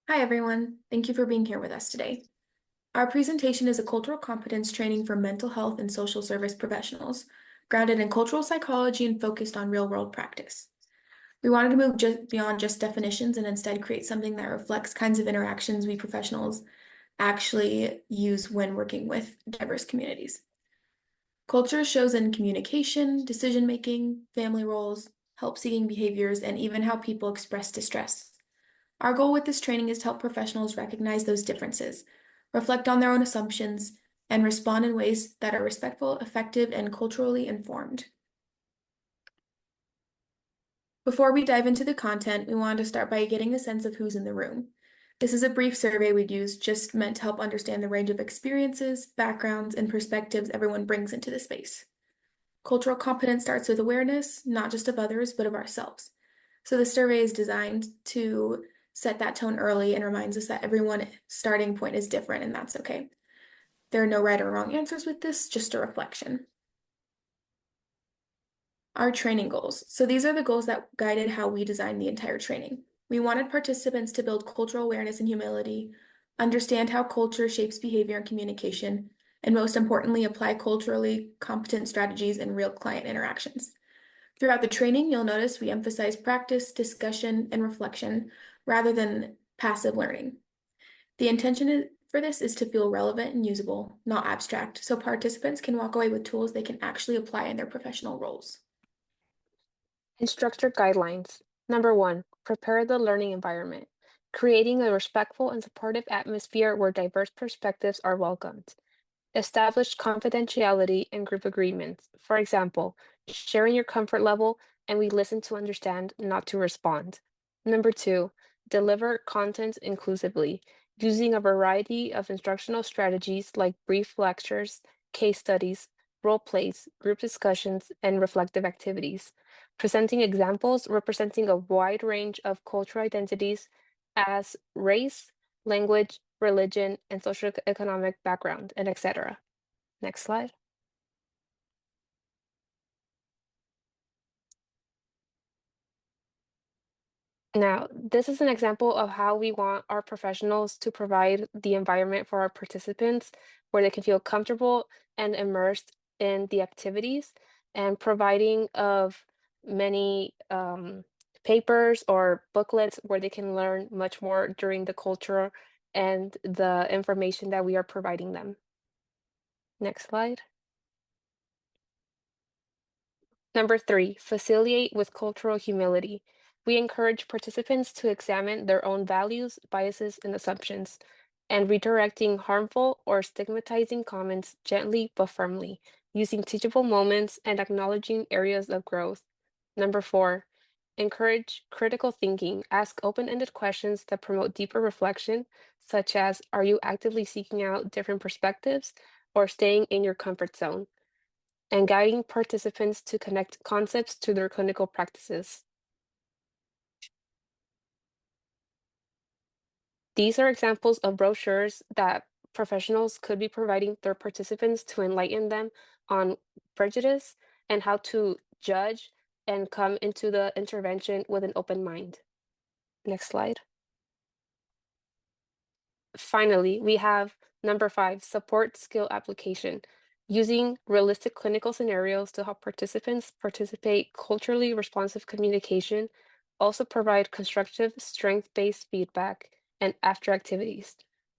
Hi, everyone. Thank you for being here with us today. Our presentation is a cultural competence training for mental health and social service professionals, grounded in cultural psychology and focused on real-world practice. We wanted to move beyond just definitions and instead create something that reflects kinds of interactions we professionals actually use when working with diverse communities. Culture shows in communication, decision-making, family roles, help-seeking behaviors, and even how people express distress. Our goal with this training is to help professionals recognize those differences, reflect on their own assumptions, and respond in ways that are respectful, effective, and culturally informed. Before we dive into the content, we wanted to start by getting a sense of who's in the room. This is a brief survey we'd use just meant to help understand the range of experiences, backgrounds, and perspectives everyone brings into the space. Cultural competence starts with awareness, not just of others, but of ourselves. So the survey is designed to set that tone early and reminds us that everyone's starting point is different, and that's okay. There are no right or wrong answers with this, just a reflection. Our training goals. So these are the goals that guided how we designed the entire training. We wanted participants to build cultural awareness and humility, understand how culture shapes behavior and communication, and most importantly, apply culturally competent strategies in real client interactions. Throughout the training, you'll notice we emphasize practice, discussion, and reflection rather than passive learning. The for this is to feel relevant and usable, not abstract, so participants can walk away with tools they can actually apply in their professional roles. Instructor guidelines. Number one, prepare the learning environment, creating a respectful and supportive atmosphere where diverse perspectives are welcomed. Establish confidentiality and group agreements. For example, sharing your comfort level and we listen to understand, not to respond. Number two, deliver content inclusively, using a variety of instructional strategies like brief lectures, case studies, role plays, group discussions, and reflective activities. Presenting examples representing a wide range of cultural identities as race, language, religion, and socioeconomic background, and etc. Next slide. Now, this is an example of how we want our professionals to provide the environment for our participants where they can feel comfortable and immersed in the activities and providing of many papers or booklets where they can learn much more during the culture and the information that we are providing them. Next slide. Number three, facilitate with cultural humility. We encourage participants to examine their own values, biases, and assumptions, and redirecting harmful or stigmatizing comments gently but firmly, using teachable moments and acknowledging areas of growth. Number four, encourage critical thinking. Ask open-ended questions that promote deeper reflection, such as, are you actively seeking out different perspectives or staying in your comfort zone? And guiding participants to connect concepts to their clinical practices. These are examples of brochures that professionals could be providing their participants to enlighten them on prejudice and how to judge and come into the intervention with an open mind. Next slide. Finally, we have number five, support skill application, using realistic clinical scenarios to help participants participate culturally responsive communication, also provide constructive strength-based feedback and after activities.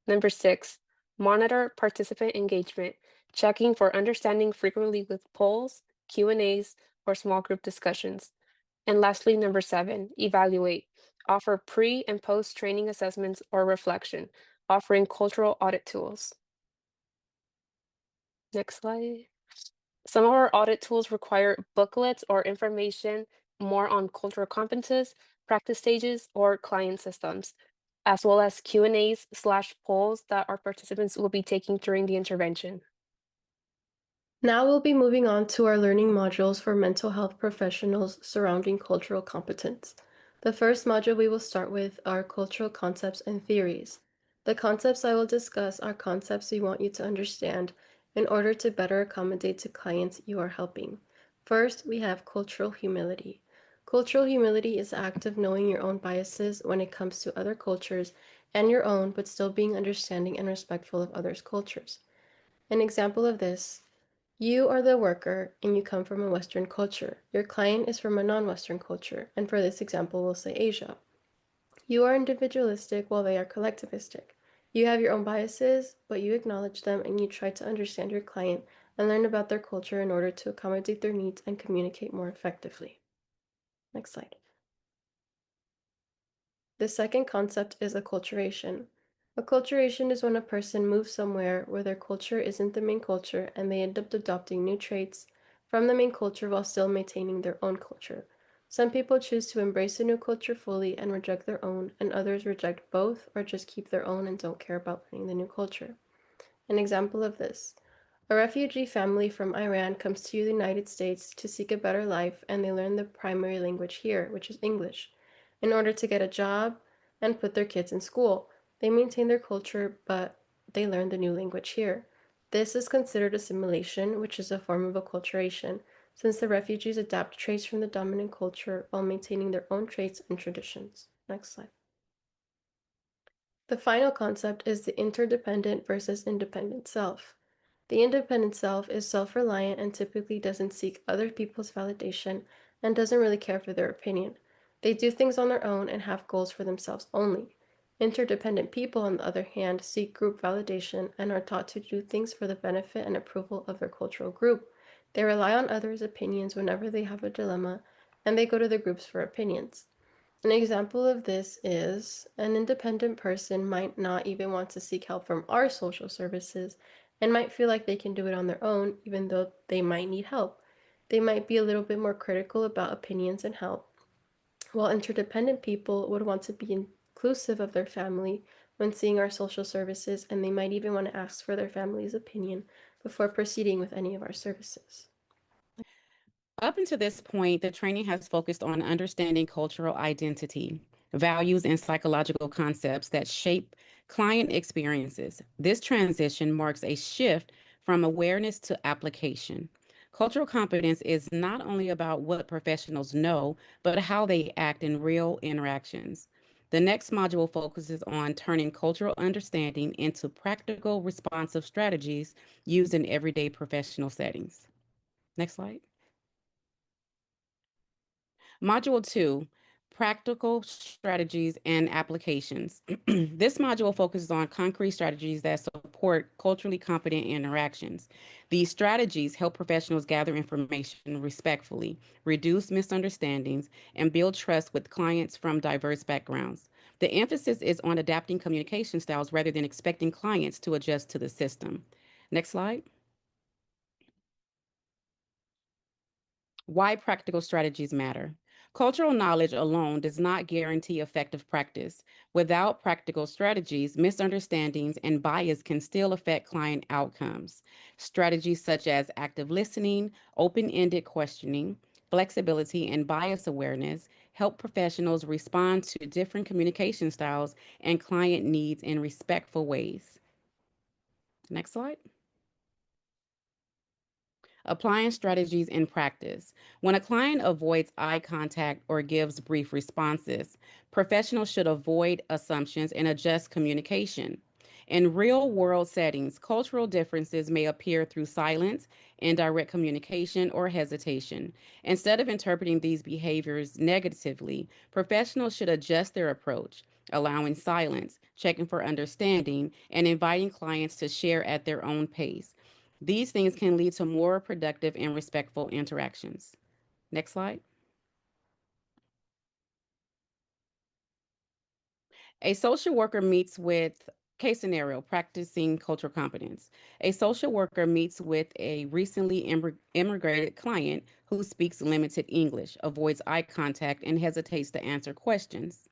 Number six, monitor participant engagement, checking for understanding frequently with polls, Q&As, or small group discussions. And lastly, number seven, evaluate, offer pre and post training assessments or reflection, offering cultural audit tools. Next slide. Some of our audit tools require booklets or information more on cultural competences, practice stages, or client systems, as well as Q&As/polls that our participants will be taking during the intervention. Now we'll be moving on to our learning modules for mental health professionals surrounding cultural competence. The first module we will start with are cultural concepts and theories. The concepts I will discuss are concepts we want you to understand in order to better accommodate to clients you are helping. First, we have cultural humility. Cultural humility is the act of knowing your own biases when it comes to other cultures and your own, but still being understanding and respectful of others' cultures. An example of this: you are the worker and you come from a Western culture. Your client is from a non Western culture, and for this example, we'll say Asia. You are individualistic while they are collectivistic. You have your own biases, but you acknowledge them and you try to understand your client and learn about their culture in order to accommodate their needs and communicate more effectively. Next slide. The second concept is acculturation. Acculturation is when a person moves somewhere where their culture isn't the main culture and they end up adopting new traits from the main culture while still maintaining their own culture. Some people choose to embrace a new culture fully and reject their own, and others reject both or just keep their own and don't care about learning the new culture. An example of this: a refugee family from Iran comes to the United States to seek a better life, and they learn the primary language here, which is English, in order to get a job and put their kids in school. They maintain their culture, but they learn the new language here. This is considered assimilation, which is a form of acculturation, since the refugees adapt traits from the dominant culture while maintaining their own traits and traditions. Next slide. The final concept is the interdependent versus independent self. The independent self is self-reliant and typically doesn't seek other people's validation and doesn't really care for their opinion. They do things on their own and have goals for themselves only. Interdependent people, on the other hand, seek group validation and are taught to do things for the benefit and approval of their cultural group. They rely on others' opinions whenever they have a dilemma, and they go to the groups for opinions. An example of this is an independent person might not even want to seek help from our social services and might feel like they can do it on their own, even though they might need help. They might be a little bit more critical about opinions and help, while interdependent people would want to be inclusive of their family when seeing our social services, and they might even want to ask for their family's opinion before proceeding with any of our services. Up until this point, the training has focused on understanding cultural identity, values, and psychological concepts that shape client experiences. This transition marks a shift from awareness to application. Cultural competence is not only about what professionals know, but how they act in real interactions. The next module focuses on turning cultural understanding into practical, responsive strategies used in everyday professional settings. Next slide. Module 2, Practical Strategies and Applications. This module focuses on concrete strategies that support culturally competent interactions. These strategies help professionals gather information respectfully, reduce misunderstandings, and build trust with clients from diverse backgrounds. The emphasis is on adapting communication styles rather than expecting clients to adjust to the system. Next slide. Why practical strategies matter. Cultural knowledge alone does not guarantee effective practice. Without practical strategies, misunderstandings and bias can still affect client outcomes. Strategies such as active listening, open-ended questioning, flexibility, and bias awareness help professionals respond to different communication styles and client needs in respectful ways. Next slide. Applying strategies in practice. When a client avoids eye contact or gives brief responses, professionals should avoid assumptions and adjust communication. In real world settings, cultural differences may appear through silence, indirect communication, or hesitation. Instead of interpreting these behaviors negatively, professionals should adjust their approach, allowing silence, checking for understanding, and inviting clients to share at their own pace. These things can lead to more productive and respectful interactions. Next slide. A social worker meets with case scenario practicing cultural competence. A social worker meets with a recently immigrated client who speaks limited English, avoids eye contact, and hesitates to answer questions.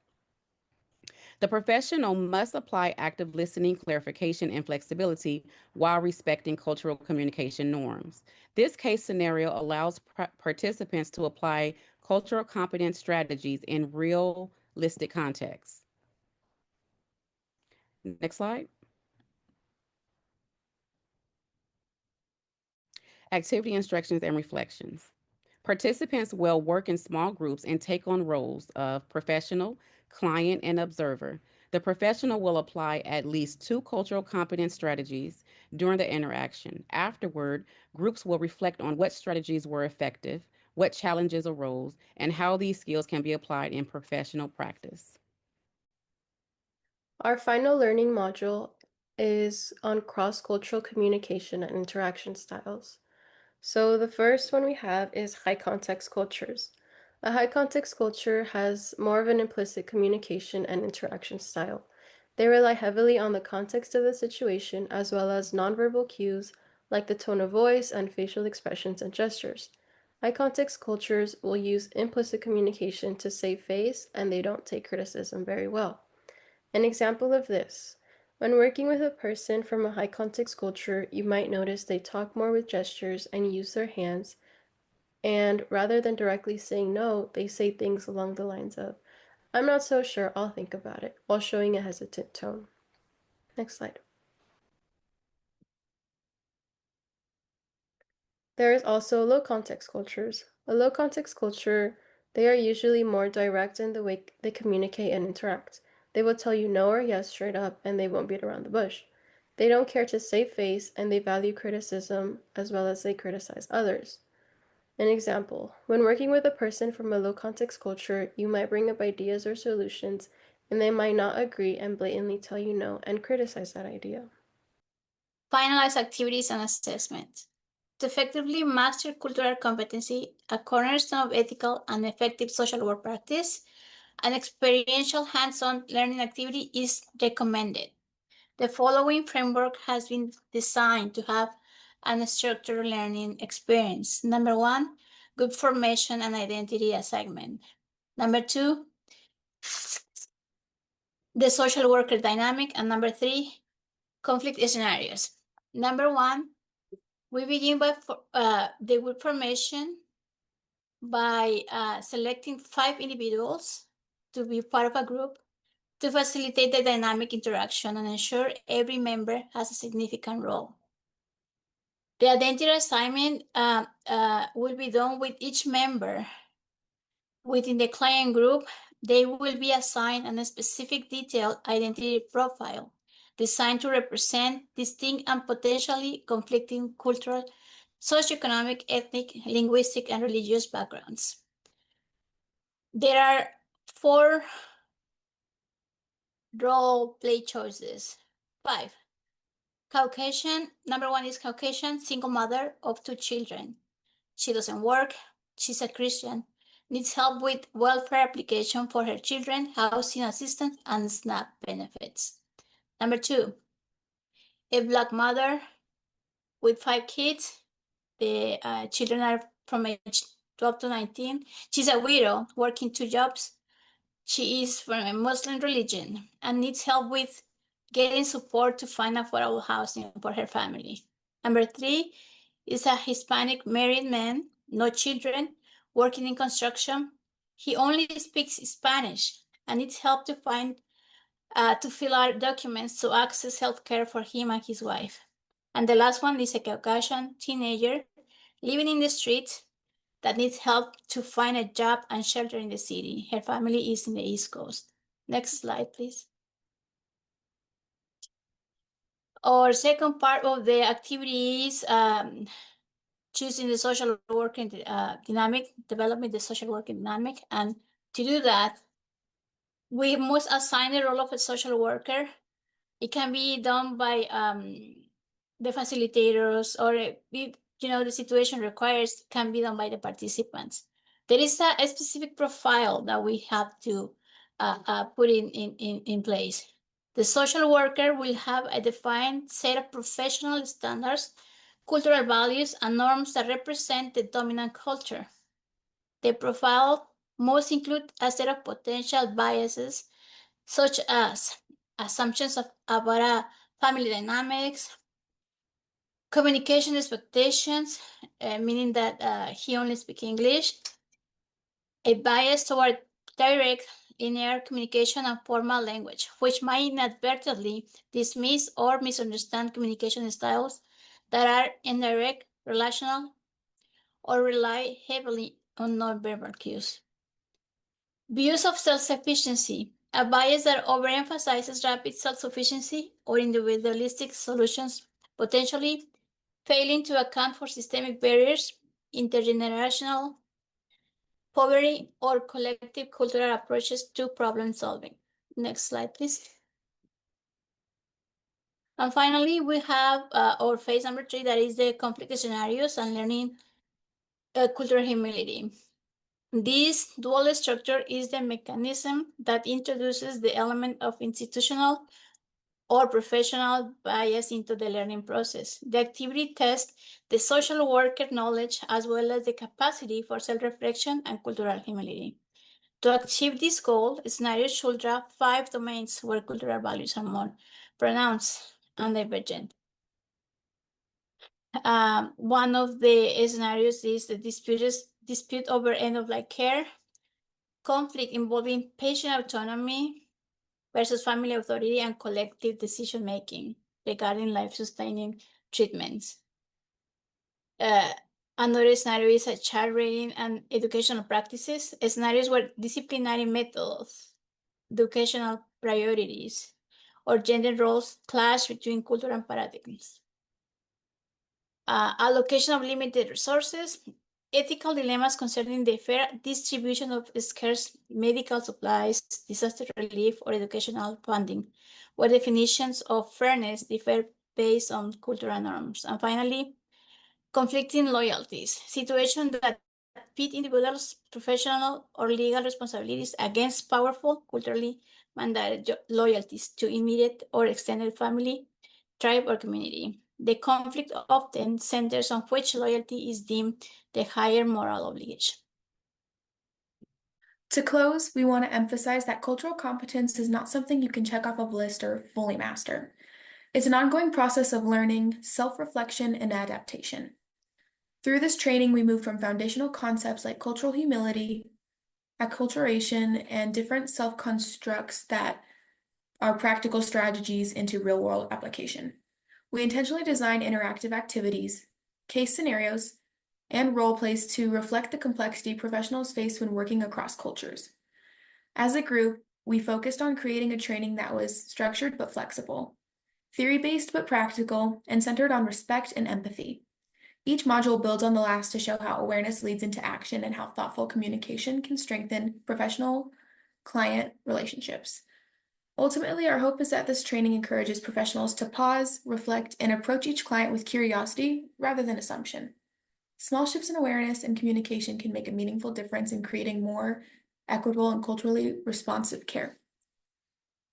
The professional must apply active listening, clarification, and flexibility while respecting cultural communication norms. This case scenario allows participants to apply cultural competence strategies in realistic contexts. Next slide. Activity instructions and reflections. Participants will work in small groups and take on roles of professional, client, and observer. The professional will apply at least two cultural competence strategies during the interaction. Afterward, groups will reflect on what strategies were effective, what challenges arose, and how these skills can be applied in professional practice. Our final learning module is on cross-cultural communication and interaction styles. So the first one we have is high context cultures. A high context culture has more of an implicit communication and interaction style. They rely heavily on the context of the situation as well as nonverbal cues like the tone of voice and facial expressions and gestures. High context cultures will use implicit communication to save face and they don't take criticism very well. An example of this: when working with a person from a high context culture, you might notice they talk more with gestures and use their hands, and rather than directly saying no, they say things along the lines of, "I'm not so sure, I'll think about it," while showing a hesitant tone. Next slide. There is also low context cultures. A low context culture, they are usually more direct in the way they communicate and interact. They will tell you no or yes straight up, and they won't beat around the bush. They don't care to save face, and they value criticism as well as they criticize others. An example: when working with a person from a low context culture, you might bring up ideas or solutions, and they might not agree and blatantly tell you no and criticize that idea. Finalize activities and assessment. To effectively master cultural competency, a cornerstone of ethical and effective social work practice, an experiential hands-on learning activity is recommended. The following framework has been designed to have an structured learning experience. Number one, group formation and identity assignment. Number two, the social worker dynamic. And number three, conflict scenarios. Number one, we begin by the group formation by selecting 5 individuals to be part of a group to facilitate the dynamic interaction and ensure every member has a significant role. The identity assignment will be done with each member within the client group. They will be assigned a specific detailed identity profile designed to represent distinct and potentially conflicting cultural, socioeconomic, ethnic, linguistic, and religious backgrounds. There are 4 role play choices. 5. Caucasian. Number 1 is Caucasian, single mother of 2 children. She doesn't work. She's a Christian. Needs help with welfare application for her children, housing assistance, and SNAP benefits. Number 2, a Black mother with 5 kids. The children are from age 12 to 19. She's a widow, working 2 jobs. She is from a Muslim religion and needs help with getting support to find affordable housing for her family. Number 3 is a Hispanic married man, no children, working in construction. He only speaks Spanish and needs help to fill out documents to access healthcare for him and his wife. And the last one is a Caucasian teenager living in the streets that needs help to find a job and shelter in the city. Her family is in the East Coast. Next slide, please. Our second part of the activity is choosing the social working dynamic, developing the social working dynamic. And to do that, we must assign the role of a social worker. It can be done by the facilitators, or if the situation requires, can be done by the participants. There is a specific profile that we have to put in place. The social worker will have a defined set of professional standards, cultural values, and norms that represent the dominant culture. The profile must include a set of potential biases, such as assumptions about family dynamics, communication expectations, meaning that he only speaks English, a bias toward direct, linear communication and formal language, which might inadvertently dismiss or misunderstand communication styles that are indirect, relational, or rely heavily on nonverbal cues. Views of self-sufficiency, a bias that overemphasizes rapid self-sufficiency or individualistic solutions, potentially failing to account for systemic barriers, intergenerational poverty, or collective cultural approaches to problem solving. Next slide, please. And finally, we have our phase number 3, that is the conflict scenarios and learning cultural humility. This dual structure is the mechanism that introduces the element of institutional or professional bias into the learning process. The activity tests the social worker knowledge as well as the capacity for self-reflection and cultural humility. To achieve this goal, scenarios should draw 5 domains where cultural values are more pronounced and divergent. One of the scenarios is the dispute over end-of-life care, conflict involving patient autonomy versus family authority, and collective decision-making regarding life-sustaining treatments. Another scenario is a child rearing and educational practices, scenarios where disciplinary methods, educational priorities, or gender roles clash between culture and paradigms. Allocation of limited resources, ethical dilemmas concerning the fair distribution of scarce medical supplies, disaster relief, or educational funding, where definitions of fairness differ based on cultural norms. And finally, conflicting loyalties, situations that pit individuals' professional or legal responsibilities against powerful, culturally mandated loyalties to immediate or extended family, tribe, or community. The conflict often centers on which loyalty is deemed the higher moral obligation. To close, we want to emphasize that cultural competence is not something you can check off of a list or fully master. It's an ongoing process of learning, self-reflection, and adaptation. Through this training, we move from foundational concepts like cultural humility, acculturation, and different self-constructs that are practical strategies into real-world application. We intentionally design interactive activities, case scenarios, and role plays to reflect the complexity professionals face when working across cultures. As a group, we focused on creating a training that was structured but flexible, theory-based but practical, and centered on respect and empathy. Each module builds on the last to show how awareness leads into action and how thoughtful communication can strengthen professional-client relationships. Ultimately, our hope is that this training encourages professionals to pause, reflect, and approach each client with curiosity rather than assumption. Small shifts in awareness and communication can make a meaningful difference in creating more equitable and culturally responsive care.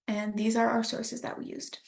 And these are our sources that we used.